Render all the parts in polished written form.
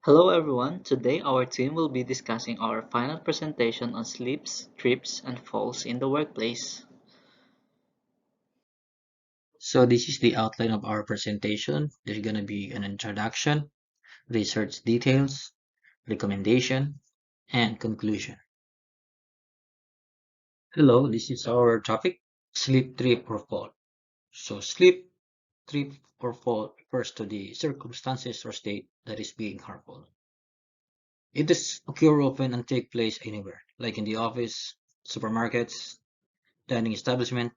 Hello everyone, today our team will be discussing our final presentation on slips, trips, and falls in the workplace. So this is the outline of our presentation. There's going to be an introduction, research details, recommendation, and conclusion. Hello, this is our topic, sleep, trip, or fall. So sleep, trip, or fall refers to the circumstances or state that is being harmful. It does occur often and take place anywhere, like in the office, supermarkets, dining establishment,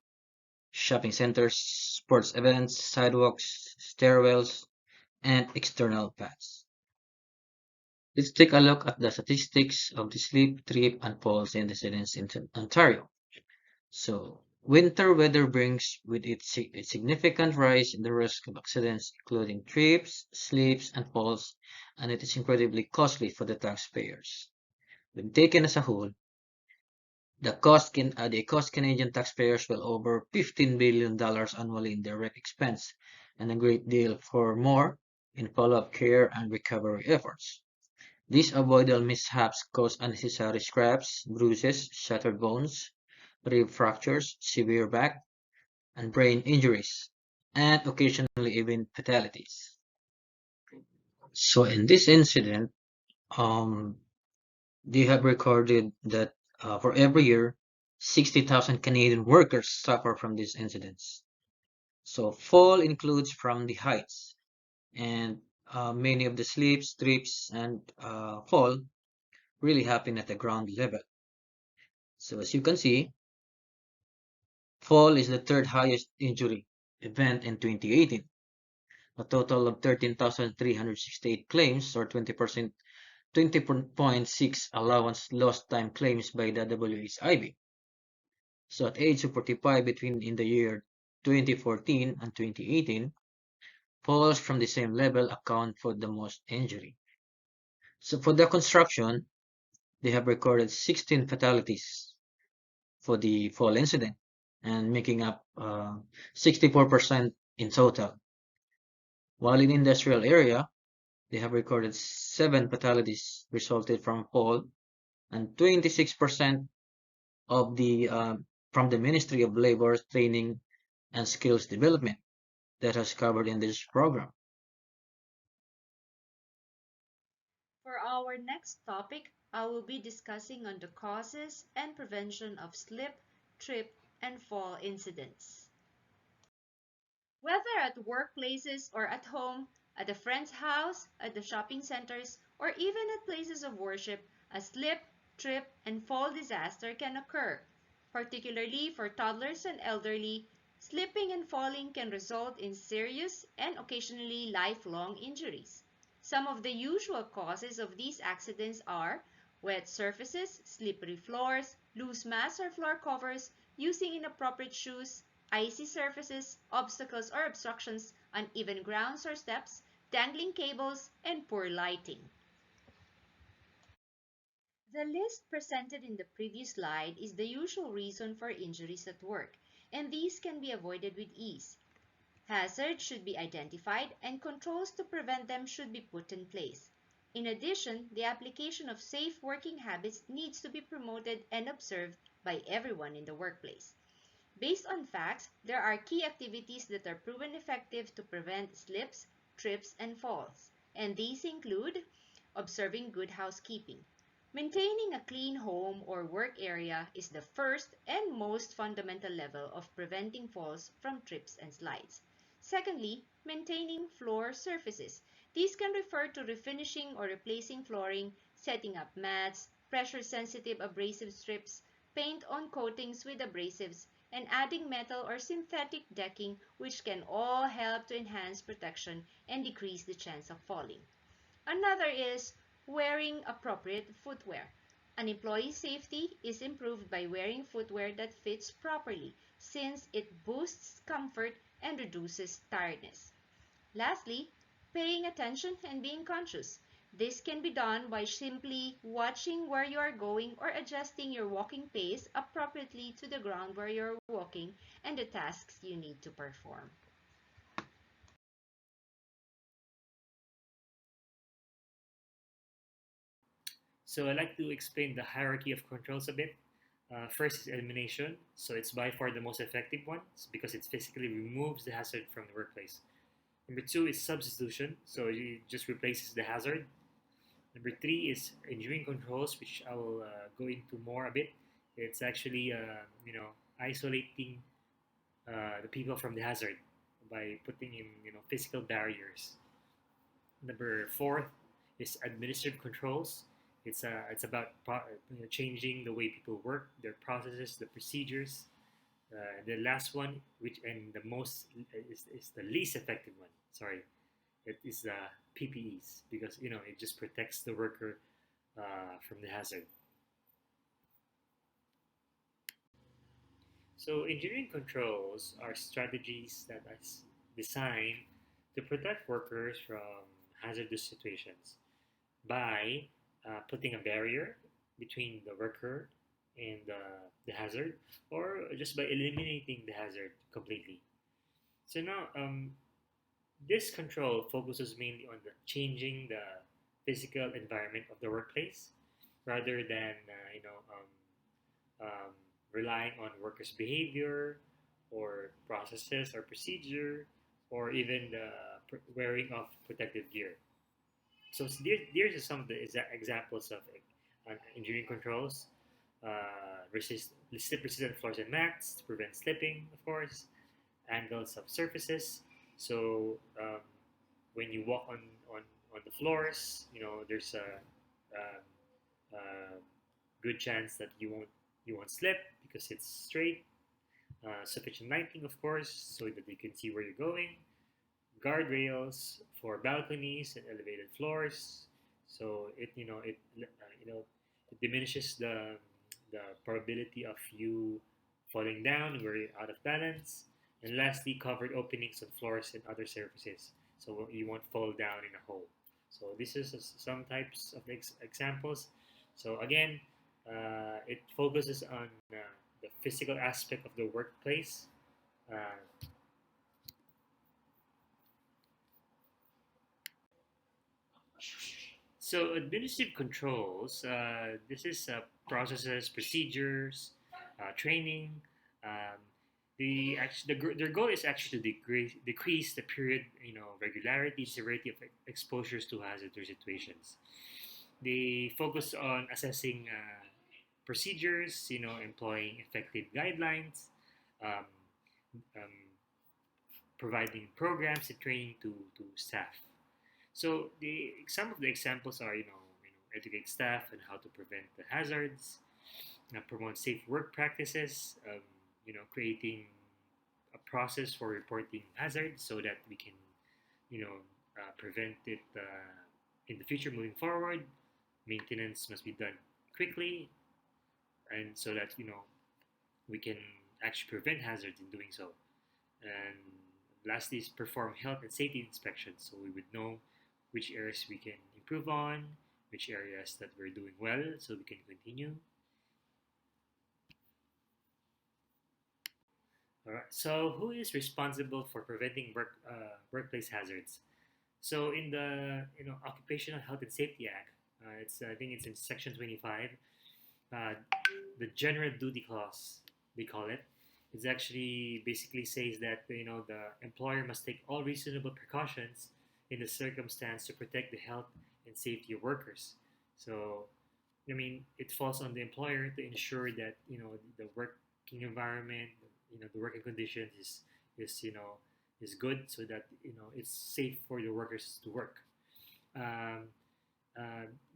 shopping centers, sports events, sidewalks, stairwells, and external paths. Let's take a look at the statistics of the sleep, trip, and falls incidents in Ontario. So, winter weather brings with it a significant rise in the risk of accidents, including trips, slips, and falls, and it is incredibly costly for the taxpayers. When taken as a whole, the cost Canadian taxpayers well over $15 billion annually in direct expense, and a great deal for more in follow-up care and recovery efforts. These avoidable mishaps cause unnecessary scraps, bruises, shattered bones, rib fractures, severe back and brain injuries, and occasionally even fatalities. So in this incident, um, they have recorded that for every year, 60,000 Canadian workers suffer from these incidents. So fall includes from the heights, and many of the slips, trips, and fall really happen at the ground level. So as you can see, fall is the third highest injury event in 2018. A total of 13,368 claims, or 20.6 allowance lost time claims by the WHIB. So at age of 45 between in the year 2014 and 2018, falls from the same level account for the most injury. So for the construction, they have recorded 16 fatalities for the fall incident and making up 64% in total. While in industrial area, they have recorded 7 fatalities resulted from fall and 26% of the from the Ministry of Labor Training and Skills Development that has covered in this program. For our next topic, I will be discussing on the causes and prevention of slip, trip, and fall incidents. Whether at workplaces or at home, at a friend's house, at the shopping centers, or even at places of worship, a slip, trip, and fall disaster can occur. Particularly for toddlers and elderly, slipping and falling can result in serious and occasionally lifelong injuries. Some of the usual causes of these accidents are wet surfaces, slippery floors, loose mats or floor covers, using inappropriate shoes, icy surfaces, obstacles or obstructions, uneven grounds or steps, dangling cables, and poor lighting. The list presented in the previous slide is the usual reason for injuries at work, and these can be avoided with ease. Hazards should be identified and controls to prevent them should be put in place. In addition, the application of safe working habits needs to be promoted and observed by everyone in the workplace. Based on facts, there are key activities that are proven effective to prevent slips, trips, and falls, and these include observing good housekeeping. Maintaining a clean home or work area is the first and most fundamental level of preventing falls from trips and slides. Secondly, maintaining floor surfaces. These can refer to refinishing or replacing flooring, setting up mats, pressure-sensitive abrasive strips, paint-on coatings with abrasives, and adding metal or synthetic decking, which can all help to enhance protection and decrease the chance of falling. Another is wearing appropriate footwear. An employee's safety is improved by wearing footwear that fits properly, since it boosts comfort and reduces tiredness. Lastly, paying attention and being conscious. This can be done by simply watching where you are going or adjusting your walking pace appropriately to the ground where you're walking and the tasks you need to perform. So I like to explain the hierarchy of controls a bit. First is elimination, so it's by far the most effective one because it physically removes the hazard from the workplace. Number two is substitution, so it just replaces the hazard. Number three is engineering controls, which I will go into more a bit. It's actually isolating the people from the hazard by putting in physical barriers. Number four is administrative controls. It's about changing the way people work, their processes, the procedures. The last one, which and the most is the least effective one. Sorry, it is the PPEs because it just protects the worker from the hazard. So engineering controls are strategies that are designed to protect workers from hazardous situations by putting a barrier between the worker and the hazard, or just by eliminating the hazard completely. So now, this control focuses mainly on the changing the physical environment of the workplace rather than um, relying on workers' behavior or processes or procedure or even the wearing of protective gear. So there's some of the examples of engineering controls. Slip resistant floors and mats to prevent slipping, of course, angles of surfaces. So when you walk on the floors, there's um, a good chance that you won't slip because it's straight. Sufficient lighting, of course, so that you can see where you're going. Guardrails for balconies and elevated floors. So it diminishes the probability of you falling down where you're out of balance. And lastly, covered openings on floors and other surfaces, so you won't fall down in a hole. So this is some types of examples. So again, it focuses on the physical aspect of the workplace. Uh, So administrative controls, this is processes, procedures, training. Um, their goal is actually to decrease the period, regularity, severity of exposures to hazardous situations. They focus on assessing procedures, employing effective guidelines, um, um, providing programs and training to staff. So some of the examples are educate staff on how to prevent the hazards, promote safe work practices, creating a process for reporting hazards so that we can prevent it in the future moving forward. Maintenance must be done quickly, and so that we can actually prevent hazards in doing so. And lastly is perform health and safety inspections so we would know which areas we can improve on, which areas that we're doing well so we can continue. All right. So who is responsible for preventing workplace hazards? So in the Occupational Health and Safety Act, it's I think it's in Section 25. Uh, the General Duty Clause, they call it. It actually basically says that the employer must take all reasonable precautions in the circumstance to protect the health and safety of workers. So, I mean, it falls on the employer to ensure that the working environment, the working conditions is good, so that it's safe for the workers to work. Um,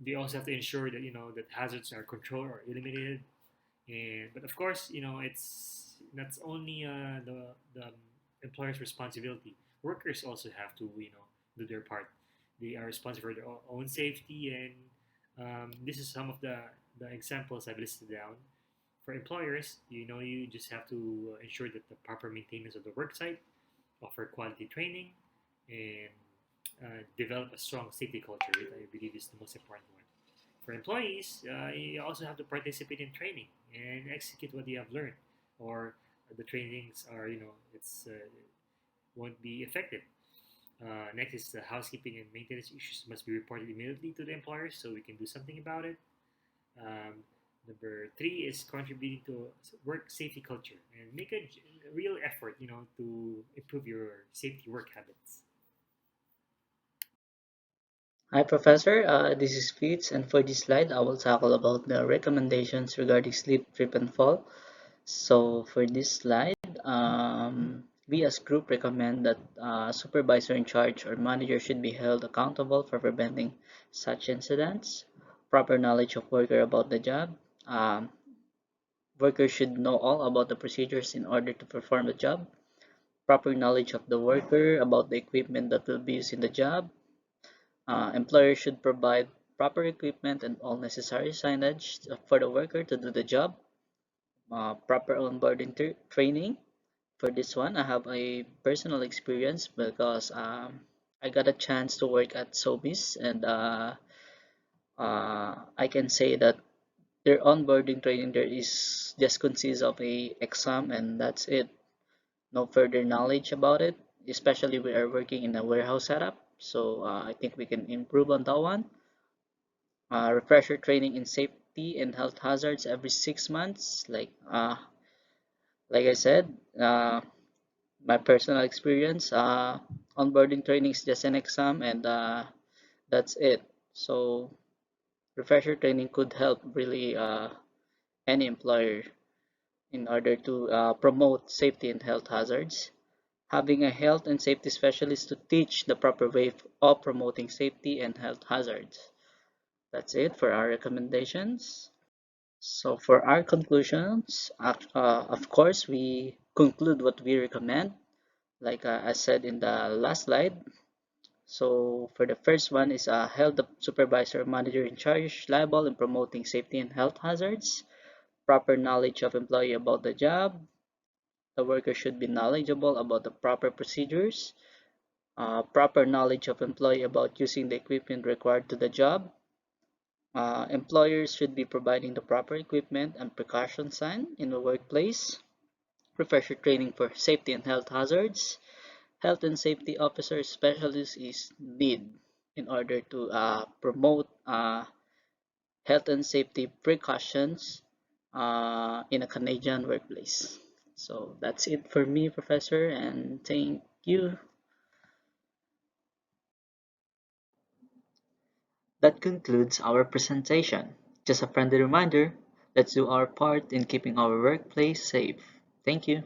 they also have to ensure that that hazards are controlled or eliminated. And but of course, it's not only the employer's responsibility. Workers also have to do their part. They are responsible for their own safety, and this is some of the examples I've listed down. For employers, you just have to ensure that the proper maintenance of the work site, offer quality training, and develop a strong safety culture, which I believe is the most important one. For employees, you also have to participate in training and execute what you have learned, or the trainings are it's won't be effective. Next is the housekeeping and maintenance issues must be reported immediately to the employer so we can do something about it. Um, Number three is contributing to work safety culture and make a real effort, to improve your safety work habits. Hi, Professor. This is Fitz, and for this slide, I will tackle about the recommendations regarding sleep, trip, and fall. So for this slide, we as group recommend that supervisor in charge or manager should be held accountable for preventing such incidents. Proper knowledge of worker about the job. Um, Workers should know all about the procedures in order to perform the job. Proper knowledge of the worker about the equipment that will be used in the job. Employers should provide proper equipment and all necessary signage for the worker to do the job. Proper onboarding training. For this one, I have a personal experience because I got a chance to work at Sobeys, and I can say that their onboarding training there is just consists of a exam and that's it. No further knowledge about it. Especially we are working in a warehouse setup, so I think we can improve on that one. Refresher training in safety and health hazards every 6 months. Like I said, my personal experience, onboarding training is just an exam and that's it. So refresher training could help really any employer in order to promote safety and health hazards. Having a health and safety specialist to teach the proper way of promoting safety and health hazards. That's it for our recommendations. So for our conclusions, of course, we conclude what we recommend, like I said in the last slide. So for the first one is held the supervisor or manager in charge liable in promoting safety and health hazards. Proper knowledge of employee about the job. The worker should be knowledgeable about the proper procedures. Proper knowledge of employee about using the equipment required to the job. Employers should be providing the proper equipment and precaution sign in the workplace. Refresher training for safety and health hazards. Health and safety officer specialist is need in order to promote health and safety precautions in a Canadian workplace. So that's it for me, Professor, and thank you. That concludes our presentation. Just a friendly reminder, let's do our part in keeping our workplace safe. Thank you.